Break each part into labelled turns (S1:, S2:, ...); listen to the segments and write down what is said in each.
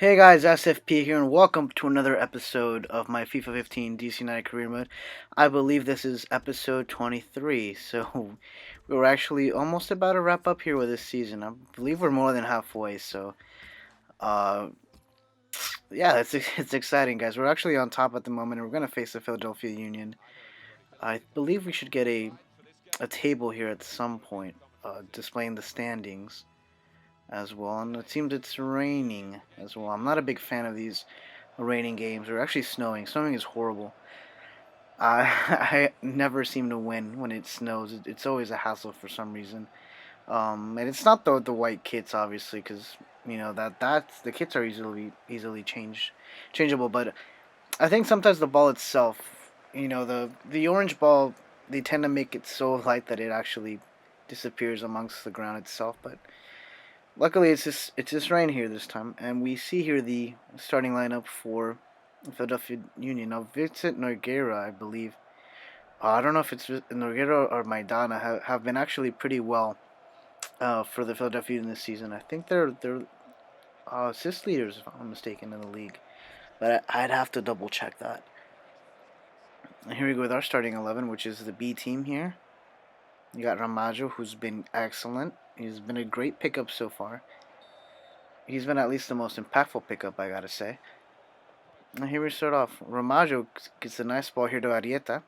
S1: Hey guys, SFP here, and welcome to another episode of my FIFA 15 DC United Career Mode. I believe this is episode 23, so we're actually almost about to wrap up here with this season. I believe we're more than halfway, so uh, yeah, it's exciting, guys. We're actually on top at the moment, and we're gonna face the Philadelphia Union. I believe we should get a table here at some point, displaying the standings as well, and it seems it's raining as well. I'm not a big fan of these raining games, or actually snowing. Snowing is horrible. I I never seem to win when it snows. It's always a hassle for some reason. And it's not the white kits, obviously, because that's the kits are easily changeable. But I think sometimes the ball itself, the orange ball, they tend to make it so light that it actually disappears amongst the ground itself. But luckily, it's just rain here this time, and we see here the starting lineup for Philadelphia Union. Now, Vincent Nogueira, I believe. I don't know if it's Nogueira or Maidana have been actually pretty well for the Philadelphia Union this season. I think they're assist leaders, if I'm not mistaken, in the league. But I'd have to double check that. And here we go with our starting 11, which is the B team here. You got Ramajo, who's been excellent. He's been a great pickup so far. He's been at least the most impactful pickup, I gotta say. And here we start off. Ramajo gets a nice ball here to Arieta.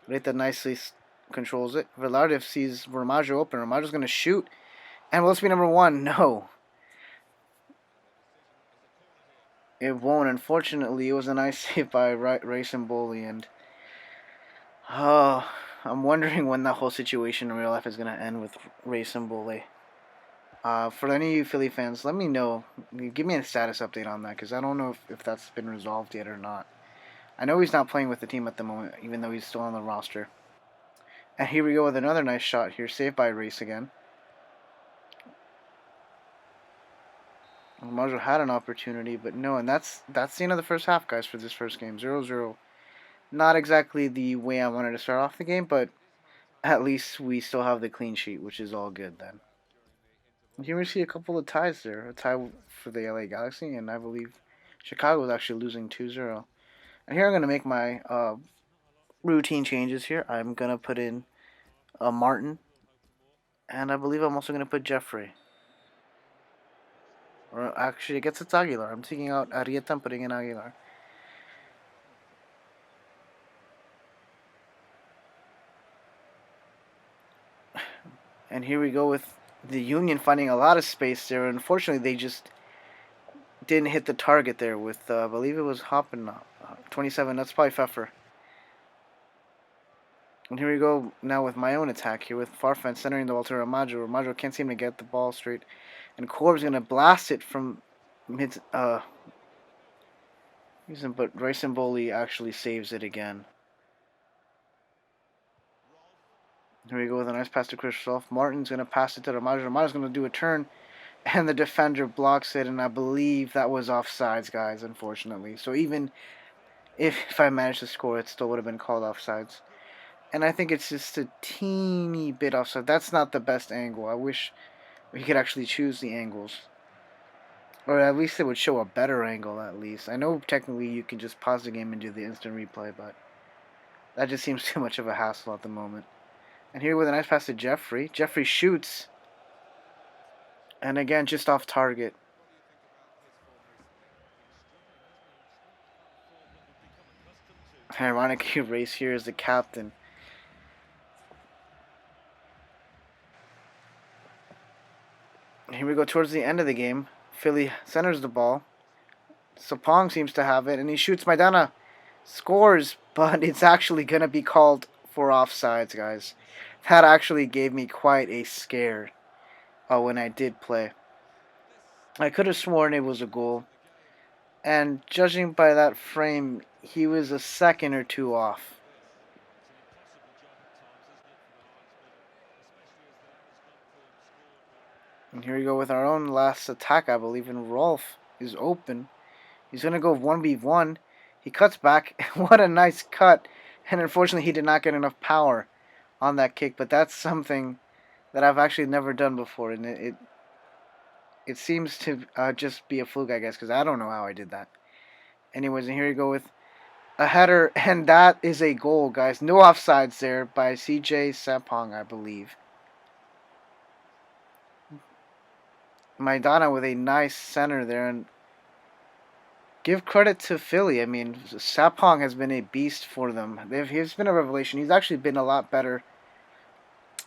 S1: Arieta nicely controls it. Velarde sees Ramajo open. Ramajo's going to shoot. And will this be number one? No. It won't. Unfortunately, it was a nice save by Ray Simboli. And I'm wondering when that whole situation in real life is going to end with Ray Simboli. For any of you Philly fans, let me know. Give me a status update on that, because I don't know if that's been resolved yet or not. I know he's not playing with the team at the moment, even though he's still on the roster. And here we go with another nice shot here, saved by Race again. Marshall had an opportunity, but no, and that's the end of the first half, guys, for this first game. 0-0. Not exactly the way I wanted to start off the game, but at least we still have the clean sheet, which is all good then. Here we see a couple of ties there. A tie for the LA Galaxy, and I believe Chicago is actually losing 2-0. And here I'm going to make my routine changes here. I'm going to put in Martin, and I believe I'm also going to put Jeffrey. Or actually, I guess it's Aguilar. I'm taking out Arieta and putting in Aguilar. And here we go with the Union finding a lot of space there. Unfortunately, they just didn't hit the target there with, I believe it was Hoppen, 27. That's probably Pfeffer. And here we go now with my own attack here with Farfan centering the ball to Ramajo. Ramajo can't seem to get the ball straight. And Corb's going to blast it from mid... but Ricemboli actually saves it again. Here we go with a nice pass to Christoph. Martin's going to pass it to Ramajo. Ramajo's going to do a turn. And the defender blocks it. And I believe that was offsides, guys, unfortunately. So even if I managed to score, it still would have been called offsides. And I think it's just a teeny bit offside. That's not the best angle. I wish we could actually choose the angles. Or at least it would show a better angle, at least. I know technically you can just pause the game and do the instant replay, but that just seems too much of a hassle at the moment. And here with a nice pass to Jeffrey. Jeffrey shoots. And again, just off target. Ironically, Race here is the captain. Here we go towards the end of the game. Philly centers the ball. Sapong seems to have it, and he shoots. Maidana scores, but it's actually going to be called for offsides, guys. That actually gave me quite a scare when I did play. I could have sworn it was a goal. And judging by that frame, he was a second or two off. And here we go with our own last attack, I believe, and Rolf is open. He's going to go 1v1. He cuts back. What a nice cut. And unfortunately, he did not get enough power on that kick. But that's something that I've actually never done before. And it seems to just be a fluke, I guess, because I don't know how I did that. Anyways, and here you go with a header, and that is a goal, guys. No offsides there by CJ Sapong, I believe. Maidana with a nice center there, and give credit to Philly. I mean, Sapong has been a beast for them. He's been a revelation. He's actually been a lot better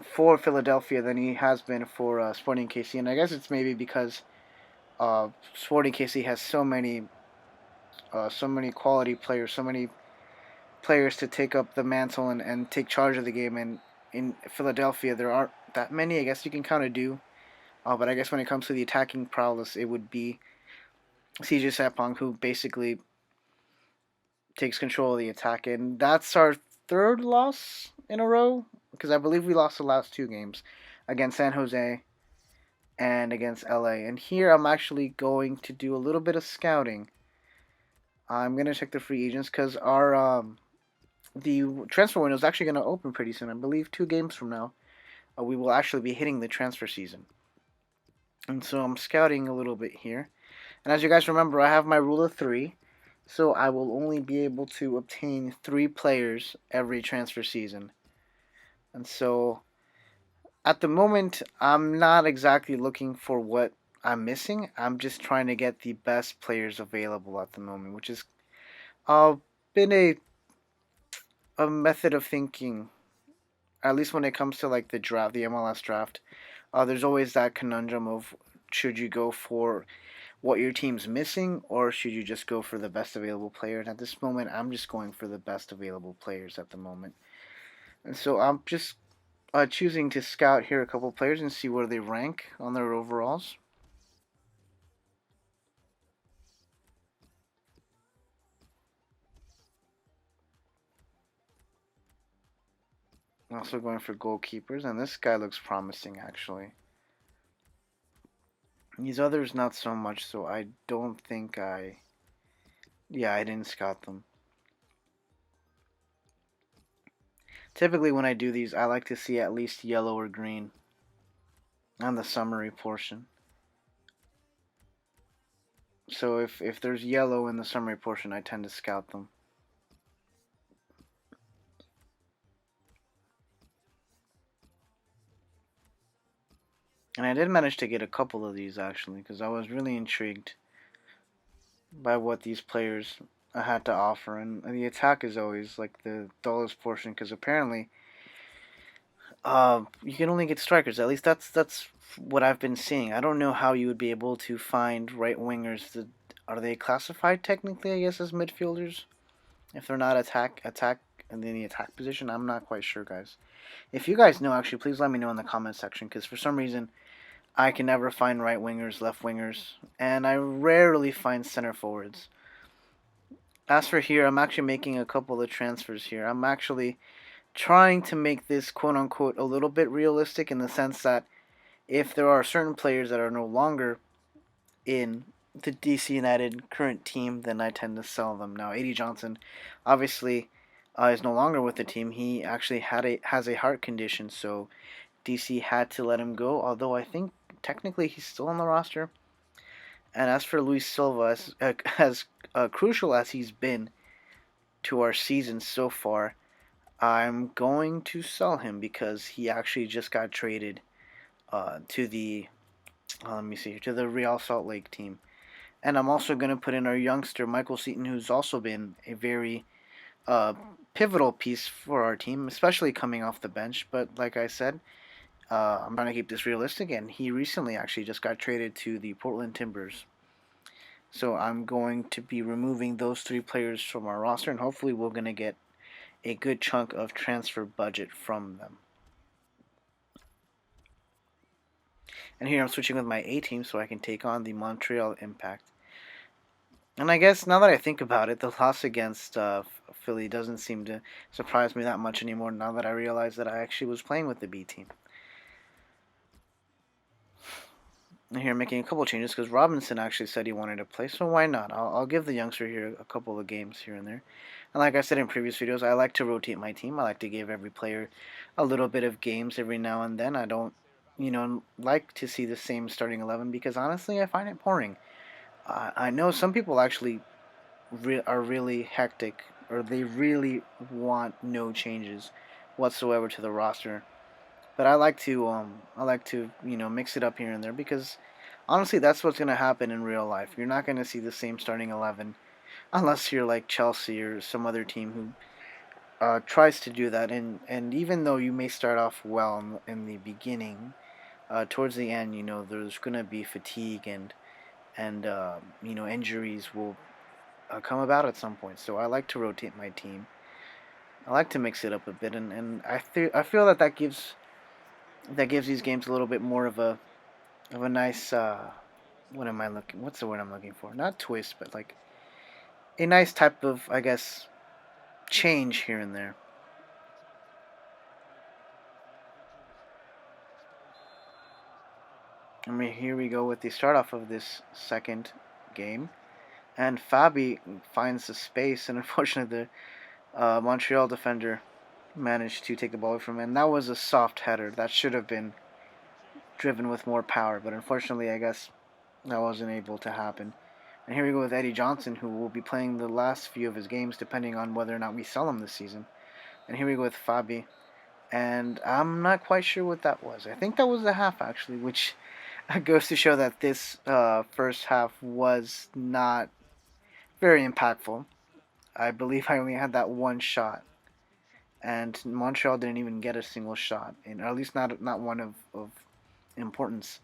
S1: for Philadelphia than he has been for Sporting KC, and I guess it's maybe because Sporting KC has so many quality players, so many players to take up the mantle and take charge of the game. And in Philadelphia, there aren't that many. I guess you can kind of do. But I guess when it comes to the attacking prowess, it would be CJ Sapong who basically takes control of the attack. And that's our third loss in a row because I believe we lost the last two games against San Jose and against LA. And here I'm actually going to do a little bit of scouting. I'm going to check the free agents because our the transfer window is actually going to open pretty soon. I believe 2 games from now, we will actually be hitting the transfer season. And so I'm scouting a little bit here. And as you guys remember, I have my rule of 3. So I will only be able to obtain 3 players every transfer season. And so at the moment, I'm not exactly looking for what I'm missing. I'm just trying to get the best players available at the moment, which is been a method of thinking, at least when it comes to like the draft, the MLS draft. There's always that conundrum of should you go for what your team's missing or should you just go for the best available player? And at this moment, I'm just going for the best available players at the moment. And so I'm just choosing to scout here a couple players and see where they rank on their overalls. I'm also going for goalkeepers, and this guy looks promising actually. These others not so much, so I don't think yeah, I didn't scout them. Typically when I do these, I like to see at least yellow or green on the summary portion. So if there's yellow in the summary portion, I tend to scout them. And I did manage to get a couple of these actually, because I was really intrigued by what these players had to offer. And the attack is always like the dullest portion, because apparently you can only get strikers. At least that's what I've been seeing. I don't know how you would be able to find right wingers. Are they classified technically? I guess as midfielders, if they're not attack in the attack position. I'm not quite sure, guys. If you guys know, actually, please let me know in the comment section. Because for some reason, I can never find right wingers, left wingers, and I rarely find center forwards. As for here, I'm actually making a couple of transfers here. I'm actually trying to make this quote unquote a little bit realistic in the sense that if there are certain players that are no longer in the DC United current team, then I tend to sell them. Now, A.D. Johnson obviously is no longer with the team. He actually has a heart condition, so DC had to let him go, although I think technically he's still on the roster. And as for Luis Silva, as crucial as he's been to our season so far, I'm going to sell him because he actually just got traded to the let me see here, to the Real Salt Lake team. And I'm also going to put in our youngster Michael Seaton, who's also been a very uh, pivotal piece for our team, especially coming off the bench. But like I said, I'm trying to keep this realistic, and he recently actually just got traded to the Portland Timbers. So I'm going to be removing those 3 players from our roster, and hopefully we're going to get a good chunk of transfer budget from them. And here I'm switching with my A team so I can take on the Montreal Impact. And I guess now that I think about it, the loss against Philly doesn't seem to surprise me that much anymore now that I realize that I actually was playing with the B team. And here I'm making a couple changes because Robinson actually said he wanted to play, so why not? I'll give the youngster here a couple of games here and there. And like I said in previous videos, I like to rotate my team. I like to give every player a little bit of games every now and then. I don't like to see the same starting 11 because honestly, I find it boring. I know some people actually are really hectic or they really want no changes whatsoever to the roster. But I like to mix it up here and there because honestly, that's what's gonna happen in real life. You're not gonna see the same starting 11 unless you're like Chelsea or some other team who tries to do that. And even though you may start off well in the beginning, towards the end, there's gonna be fatigue and injuries will come about at some point. So I like to rotate my team. I like to mix it up a bit, and I feel that gives these games a little bit more of a nice what's the word I'm looking for? Not twist, but like a nice type of, I guess, change here and there. I mean, here we go with the start off of this second game, and Fabi finds the space, and unfortunately the Montreal defender managed to take the ball away from him. And that was a soft header that should have been driven with more power, but unfortunately, I guess that wasn't able to happen. And here we go with Eddie Johnson, who will be playing the last few of his games, depending on whether or not we sell him this season. And here we go with Fabi, and I'm not quite sure what that was. I think that was a half actually, which goes to show that this first half was not very impactful. I believe I only had that one shot, and Montreal didn't even get a single shot, or at least not one of importance.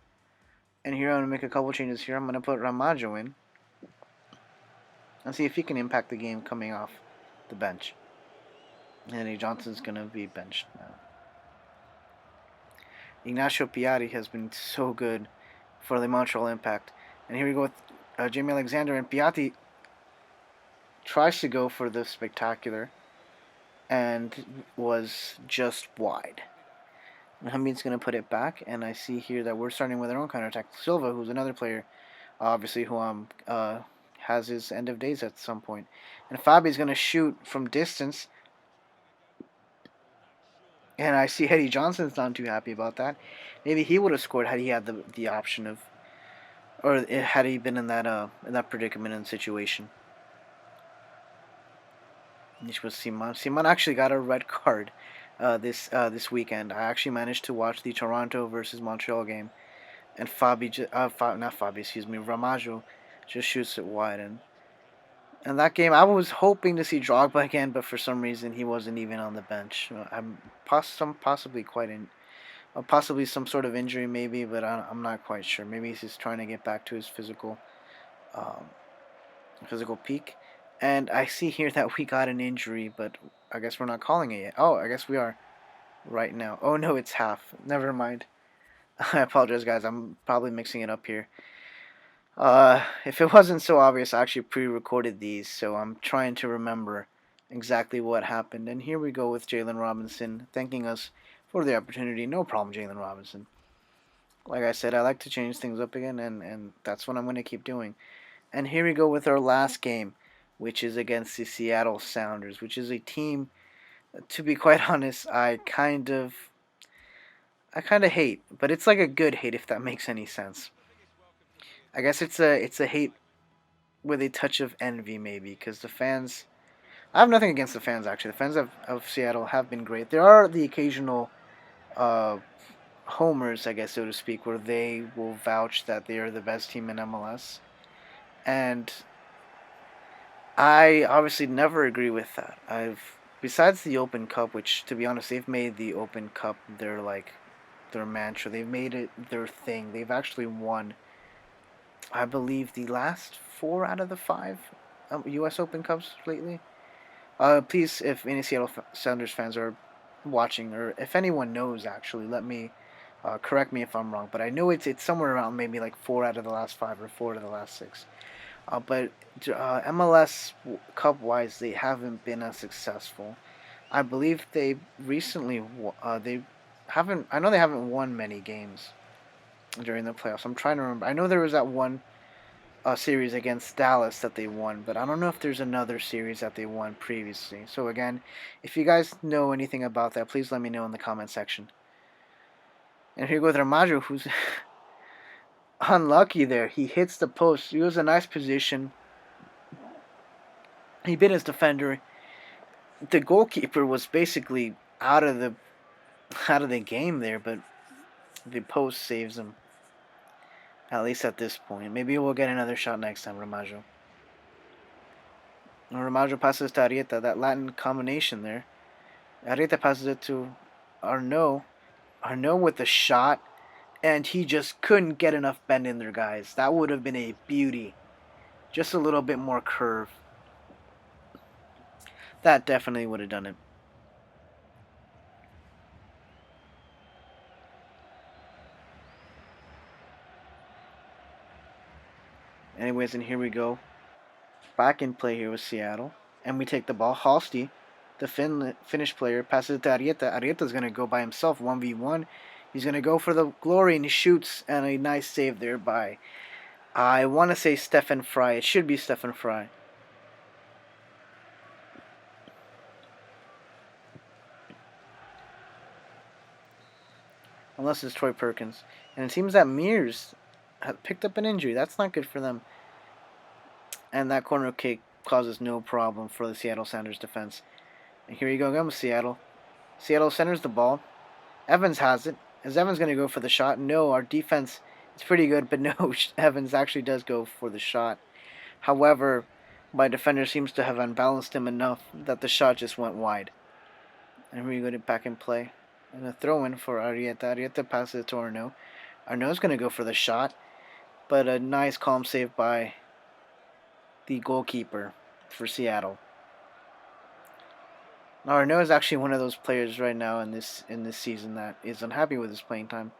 S1: And here I'm gonna make a couple changes. Here I'm gonna put Ramajo in and see if he can impact the game coming off the bench. And A. Johnson's gonna be benched now. Ignacio Piatti has been so good for the Montreal Impact. And here we go with Jamie Alexander, and Piatti tries to go for the spectacular and was just wide. And Hamid's going to put it back, and I see here that we're starting with our own counterattack. Silva, who's another player, obviously, who has his end of days at some point. And Fabi's going to shoot from distance, and I see Eddie Johnson's not too happy about that. Maybe he would have scored had he had the option of, or had he been in that predicament and situation. This was Simon. Simon actually got a red card this weekend. I actually managed to watch the Toronto versus Montreal game, and not Fabi, excuse me, Ramajo just shoots it wide. And that game, I was hoping to see Drogba again, but for some reason he wasn't even on the bench. I'm possibly possibly some sort of injury maybe, but I'm not quite sure. Maybe he's just trying to get back to his um, physical peak. And I see here that we got an injury, but I guess we're not calling it yet. Oh, I guess we are right now. Oh no, it's half. Never mind. I apologize, guys. I'm probably mixing it up here. If it wasn't so obvious, I actually pre-recorded these, so I'm trying to remember exactly what happened. And here we go with Jalen Robinson thanking us for the opportunity. No problem, Jalen Robinson. Like I said, I like to change things up again, and that's what I'm going to keep doing. And here we go with our last game, which is against the Seattle Sounders, which is a team, to be quite honest, I kind of hate, but it's like a good hate if that makes any sense. I guess it's a hate with a touch of envy maybe because the fans. I have nothing against the fans actually. The fans of Seattle have been great. There are the occasional uh, homers, I guess so to speak, where they will vouch that they are the best team in MLS, and I obviously never agree with that. I've besides the Open Cup, which to be honest, they've made the Open Cup their mantra. They've made it their thing. They've actually won, I believe, the last four out of the five U.S. Open Cups lately. Please, if any Seattle Sounders fans are watching, or if anyone knows, actually, let me correct me if I'm wrong. But I know it's somewhere around maybe like four out of the last five or four out of the last six. But MLS Cup wise, they haven't been as successful. I believe they recently they haven't. I know they haven't won many games during the playoffs. I'm trying to remember. I know there was that one series against Dallas that they won, but I don't know if there's another series that they won previously. So again, if you guys know anything about that, please let me know in the comment section. And here goes Ramajo, who's unlucky there. He hits the post. He was in a nice position. He bit his defender. The goalkeeper was basically out of the game there, but the post saves him. At least at this point. Maybe we'll get another shot next time, Ramajo. Ramajo passes to Arieta, that Latin combination there. Arieta passes it to Arnaud. Arnaud with the shot, and he just couldn't get enough bend in there, guys. That would have been a beauty. Just a little bit more curve. That definitely would have done it. Anyways, and here we go. Back in play here with Seattle. And we take the ball. Halsti, the Finnish player, passes it to Arieta. Arieta's going to go by himself, 1v1. He's going to go for the glory, and he shoots. And a nice save there by, I want to say Stefan Fry. It should be Stefan Fry. Unless it's Troy Perkins. And it seems that Mears picked up an injury. That's not good for them. And that corner kick causes no problem for the Seattle Sounders defense. And here you go again with Seattle. Seattle centers the ball. Evans has it. Is Evans going to go for the shot? No, our defense is pretty good, but no, Evans actually does go for the shot. However, my defender seems to have unbalanced him enough that the shot just went wide. And here we go to back in play. And a throw in for Arieta. Arieta passes it to Arnaud. Arnaud's going to go for the shot, but a nice calm save by the goalkeeper for Seattle. Now Arnaud is actually one of those players right now in this season that is unhappy with his playing time,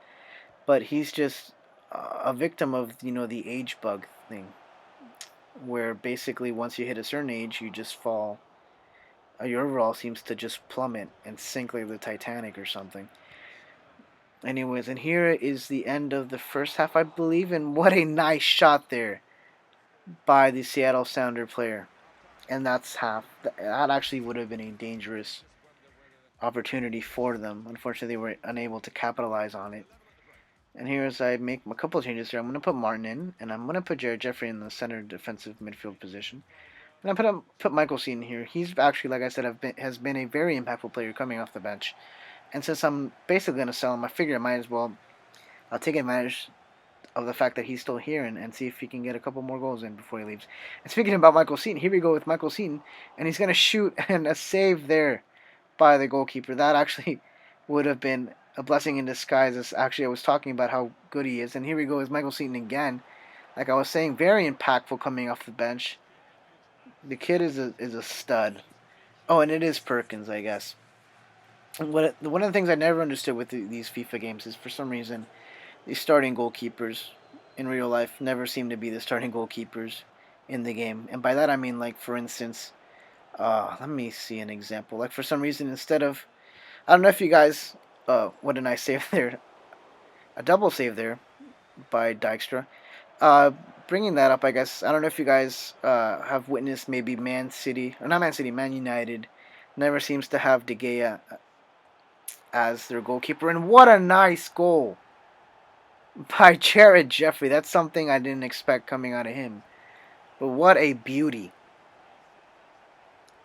S1: but he's just a victim of the age bug thing, where basically once you hit a certain age you just fall. Your overall seems to just plummet and sink like the Titanic or something. Anyways, and here is the end of the first half, I believe, and what a nice shot there by the Seattle Sounder player. And that's half. That actually would have been a dangerous opportunity for them. Unfortunately, they were unable to capitalize on it. And here, as I make a couple of changes here, I'm going to put Martin in, and I'm going to put Jared Jeffrey in the center defensive midfield position. And I put Michael Seaton here. He's actually, like I said, has been a very impactful player coming off the bench. And since I'm basically going to sell him, I figure I might as well. I'll take advantage of the fact that he's still here and see if he can get a couple more goals in before he leaves. And speaking about Michael Seaton, here we go with Michael Seaton, and he's going to shoot, and a save there by the goalkeeper. That actually would have been a blessing in disguise. As actually I was talking about how good he is, and here we go with Michael Seaton again. Like I was saying, very impactful coming off the bench. The kid is a stud. Oh, and it is Perkins, I guess. One of the things I never understood with these FIFA games is for some reason the starting goalkeepers in real life never seem to be the starting goalkeepers in the game. And by that I mean, like, for instance, let me see an example. Like, for some reason, instead of, I don't know if you guys, what a nice save there. A double save there by Dijkstra. Bringing that up, I guess, I don't know if you guys have witnessed maybe Man City, or not Man City, Man United never seems to have De Gea as their goalkeeper. And what a nice goal by Jared Jeffrey. That's something I didn't expect coming out of him. But what a beauty.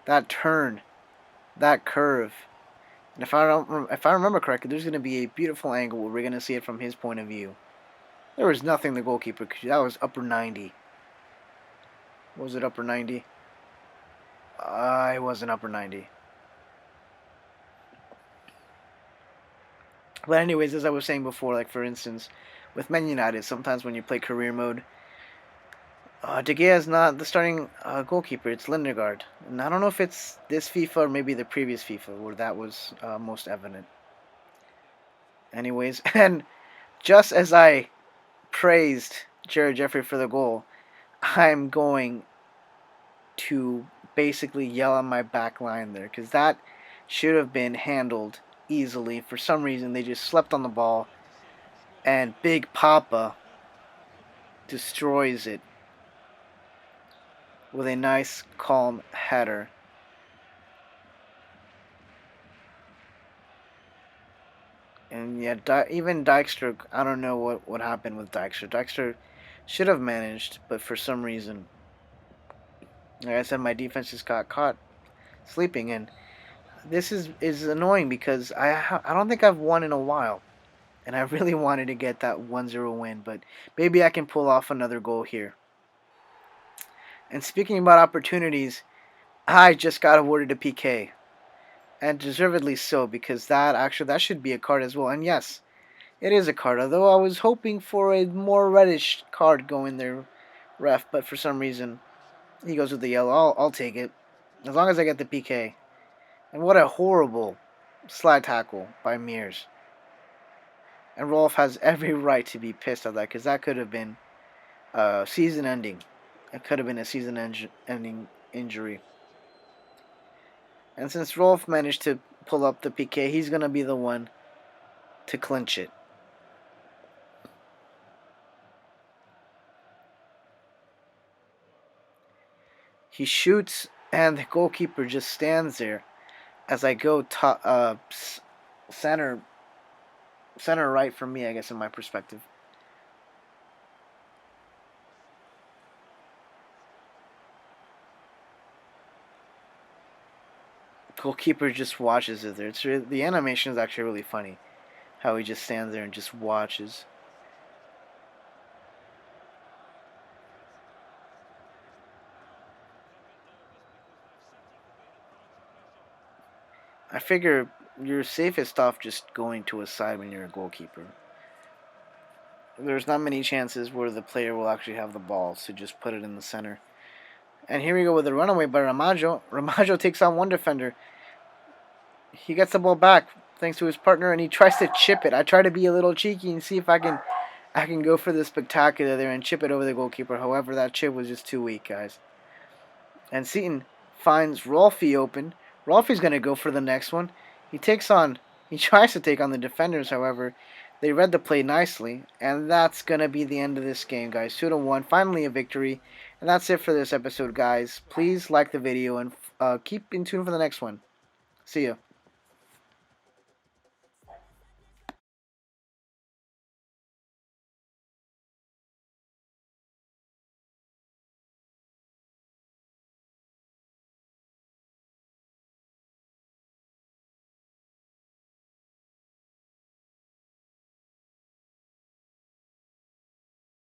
S1: That turn, that curve. And if I remember correctly, there's going to be a beautiful angle where we're going to see it from his point of view. There was nothing the goalkeeper could do. That was upper 90. Was it upper 90? It wasn't upper 90. But anyways, as I was saying before, like for instance, with Man United, sometimes when you play career mode, De Gea is not the starting goalkeeper. It's Lindegaard. And I don't know if it's this FIFA or maybe the previous FIFA where that was most evident. Anyways, and just as I praised Jared Jeffrey for the goal, I'm going to basically yell on my back line there, because that should have been handled easily. For some reason, they just slept on the ball, and Big Papa destroys it with a nice, calm header. And Yeah, even Dijkstra, I don't know what happened with Dijkstra. Dijkstra should have managed, but for some reason, like I said, my defense just got caught sleeping, and this is annoying because I don't think I've won in a while, and I really wanted to get that 1-0 win, but maybe I can pull off another goal here. And speaking about opportunities, I just got awarded a PK, and deservedly so because that should be a card as well. And yes, it is a card, although I was hoping for a more reddish card going there, ref, but for some reason he goes with the yellow. I'll take it as long as I get the PK. And what a horrible slide tackle by Mears. And Rolf has every right to be pissed at that because that could have been season ending. It could have been a season ending injury. And since Rolf managed to pull up the PK, he's going to be the one to clinch it. He shoots, and the goalkeeper just stands there as I go center right for me, I guess, in my perspective. Goalkeeper just watches it there. The animation is actually really funny. How he just stands there and just watches. I figure you're safest off just going to a side when you're a goalkeeper. There's not many chances where the player will actually have the ball, so just put it in the center. And here we go with a runaway by Ramajo. Ramajo takes on one defender. He gets the ball back thanks to his partner, and he tries to chip it. I try to be a little cheeky and see if I can go for the spectacular there and chip it over the goalkeeper. However, that chip was just too weak, guys. And Seaton finds Rolfie open. Rolfie's going to go for the next one. He tries to take on the defenders, however. They read the play nicely, and that's going to be the end of this game, guys. 2-1, finally a victory. And that's it for this episode, guys. Please like the video and keep in tune for the next one. See ya.